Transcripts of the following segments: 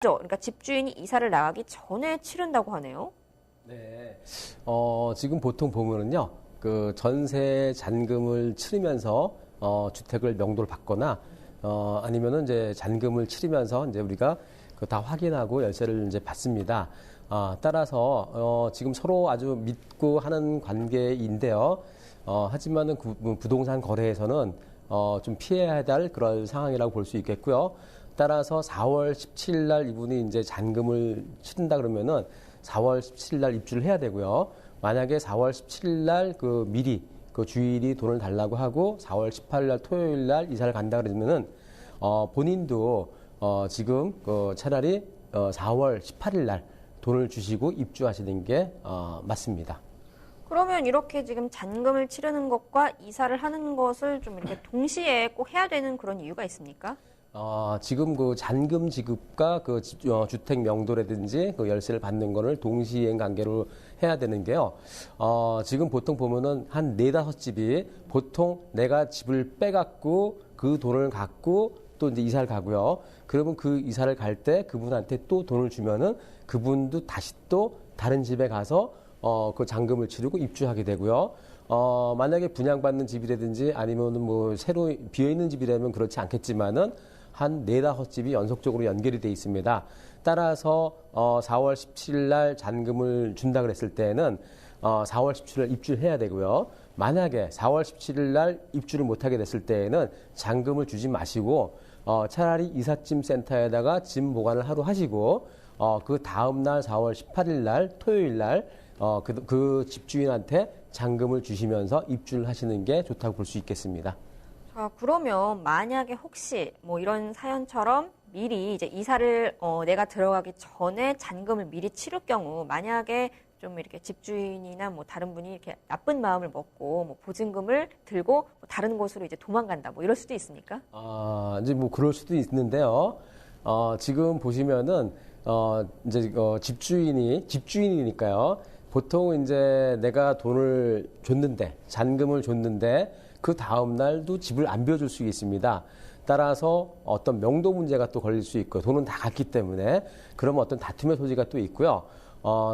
그러니까 집주인이 이사를 나가기 전에 치른다고 하네요. 네. 지금 보통 보면은요, 그 전세 잔금을 치르면서 주택을 명도를 받거나 아니면은 이제 잔금을 치르면서 이제 우리가 그 다 확인하고 열세를 이제 받습니다. 따라서 지금 서로 아주 믿고 하는 관계인데요. 하지만은 부동산 거래에서는 좀 피해야 될 그런 상황이라고 볼 수 있겠고요. 따라서 4월 17일 날 이분이 이제 잔금을 치른다 그러면은 4월 17일 날 입주를 해야 되고요. 만약에 4월 17일 날 그 미리 그 주일이 돈을 달라고 하고 4월 18일 날 토요일 날 이사를 간다 그러면은 본인도 지금 차라리 4월 18일 날 돈을 주시고 입주하시는 게 맞습니다. 그러면 이렇게 지금 잔금을 치르는 것과 이사를 하는 것을 좀 이렇게 동시에 꼭 해야 되는 그런 이유가 있습니까? 지금 그 잔금 지급과 그 주택 명도라든지 그 열세를 받는 거를 동시행 관계로 해야 되는 게요. 지금 보통 보면은 한 4-5집이 보통 내가 집을 빼갖고 그 돈을 갖고 또 이제 이사를 가고요. 그러면 그 이사를 갈 때 그분한테 또 돈을 주면은 그분도 다시 또 다른 집에 가서 그 잔금을 치르고 입주하게 되고요. 만약에 분양받는 집이라든지 아니면은 뭐 새로 비어있는 집이라면 그렇지 않겠지만은 한 4-5집이 연속적으로 연결이 돼 있습니다. 따라서 4월 17일 날 잔금을 준다 그랬을 때는 4월 17일 날 입주를 해야 되고요. 만약에 4월 17일 날 입주를 못하게 됐을 때에는 잔금을 주지 마시고 차라리 이삿짐 센터에다가 짐 보관을 하루 하시고 그 다음 날 4월 18일 날 토요일 날 그 집주인한테 잔금을 주시면서 입주를 하시는 게 좋다고 볼 수 있겠습니다. 자, 그러면 만약에 혹시 뭐 이런 사연처럼 미리 이제 이사를 내가 들어가기 전에 잔금을 미리 치를 경우 만약에 좀 이렇게 집주인이나 뭐 다른 분이 이렇게 나쁜 마음을 먹고 뭐 보증금을 들고 뭐 다른 곳으로 이제 도망간다 뭐 이럴 수도 있습니까? 이제 뭐 그럴 수도 있는데요. 지금 보시면은 이제 집주인이니까요. 보통 이제 내가 돈을 줬는데 잔금을 줬는데 그 다음 날도 집을 안 비워줄 수 있습니다. 따라서 어떤 명도 문제가 또 걸릴 수 있고요. 돈은 다 갔기 때문에 그러면 어떤 다툼의 소지가 또 있고요.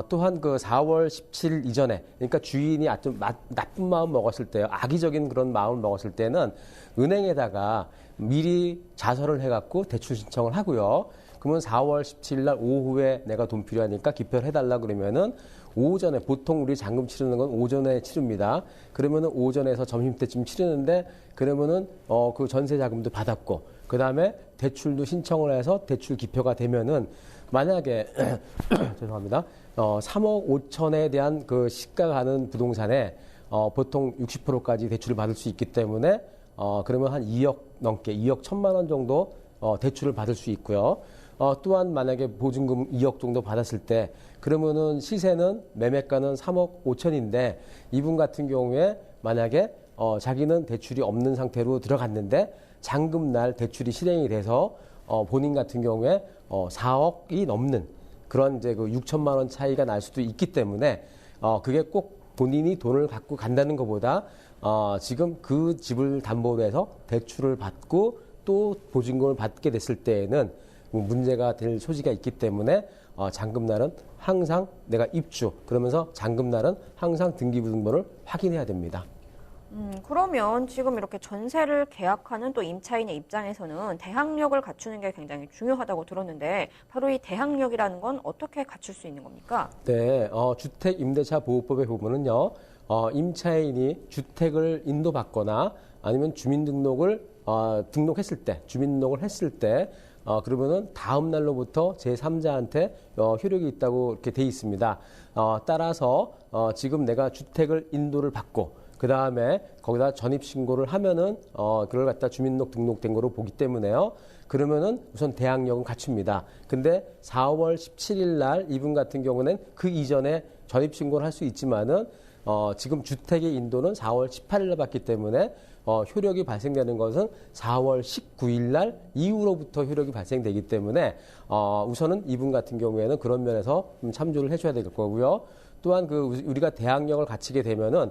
또한 그 4월 17일 이전에, 그러니까 주인이 아주 나쁜 마음 먹었을 때요. 악의적인 그런 마음을 먹었을 때는 은행에다가 미리 자서를 해갖고 대출 신청을 하고요. 그러면 4월 17일 날 오후에 내가 돈 필요하니까 기표를 해달라 그러면은 오전에, 보통 우리 잔금 치르는 건 오전에 치릅니다. 그러면은 오전에서 점심때쯤 치르는데 그러면은 그 전세 자금도 받았고 그 다음에 대출도 신청을 해서 대출 기표가 되면은 만약에 죄송합니다. 3억 5천에 대한 그 시가 가는 부동산에 보통 60%까지 대출을 받을 수 있기 때문에 그러면 한 2억 넘게 2억 1천만 원 정도 대출을 받을 수 있고요. 또한 만약에 보증금 2억 정도 받았을 때 그러면은 시세는 매매가는 3억 5천인데 이분 같은 경우에 만약에 자기는 대출이 없는 상태로 들어갔는데 잔금날 대출이 실행이 돼서 본인 같은 경우에 4억이 넘는 그런 이제 그 6천만 원 차이가 날 수도 있기 때문에 그게 꼭 본인이 돈을 갖고 간다는 것보다 지금 그 집을 담보로 해서 대출을 받고 또 보증금을 받게 됐을 때에는 문제가 될 소지가 있기 때문에 잔금날은 항상 내가 입주 그러면서 잔금날은 항상 등기부등본을 확인해야 됩니다. 그러면 지금 이렇게 전세를 계약하는 또 임차인의 입장에서는 대항력을 갖추는 게 굉장히 중요하다고 들었는데 바로 이 대항력이라는 건 어떻게 갖출 수 있는 겁니까? 네, 주택임대차보호법에 보면은요, 임차인이 주택을 인도받거나 아니면 주민등록을 등록했을 때, 주민등록을 했을 때, 그러면은 다음 날로부터 제3자한테 효력이 있다고 이렇게 돼 있습니다. 따라서 지금 내가 주택을 인도를 받고 그 다음에 거기다 전입신고를 하면은 그걸 갖다 주민등록 등록된 거로 보기 때문에요. 그러면은 우선 대항력은 갖춥니다. 근데 4월 17일 날 이분 같은 경우는 그 이전에 전입신고를 할 수 있지만은 지금 주택의 인도는 4월 18일 날 받기 때문에 효력이 발생되는 것은 4월 19일 날 이후로부터 효력이 발생되기 때문에 우선은 이분 같은 경우에는 그런 면에서 좀 참조를 해줘야 될 거고요. 또한 우리가 대항력을 갖추게 되면은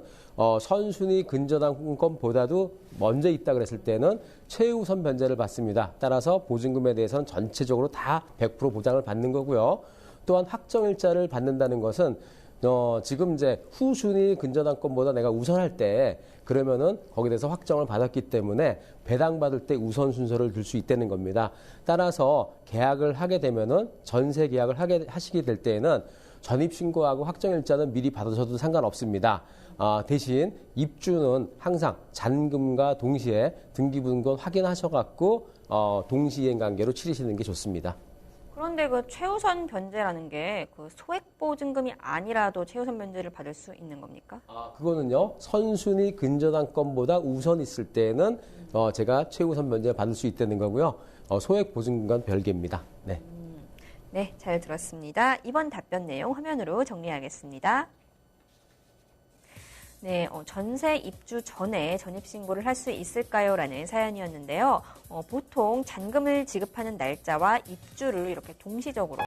선순위 근저당권보다도 먼저 있다 그랬을 때는 최우선 변제를 받습니다. 따라서 보증금에 대해서는 전체적으로 다 100% 보장을 받는 거고요. 또한 확정일자를 받는다는 것은 지금 이제 후순위 근저당권보다 내가 우선할 때 그러면은 거기에 대해서 확정을 받았기 때문에 배당받을 때 우선 순서를 둘 수 있다는 겁니다. 따라서 계약을 하게 되면은 전세 계약을 하시게 될 때에는 전입신고하고 확정일자는 미리 받으셔도 상관없습니다. 대신 입주는 항상 잔금과 동시에 등기부등본 확인하셔갖고 동시이행 관계로 치르시는 게 좋습니다. 그런데 그 최우선 변제라는 게 그 소액보증금이 아니라도 최우선 변제를 받을 수 있는 겁니까? 그거는요, 선순위 근저당권보다 우선 있을 때는 제가 최우선 변제를 받을 수 있다는 거고요. 소액보증금과는 별개입니다. 네. 네, 잘 들었습니다. 이번 답변 내용 화면으로 정리하겠습니다. 네, 전세 입주 전에 전입신고를 할 수 있을까요? 라는 사연이었는데요. 보통 잔금을 지급하는 날짜와 입주를 이렇게 동시적으로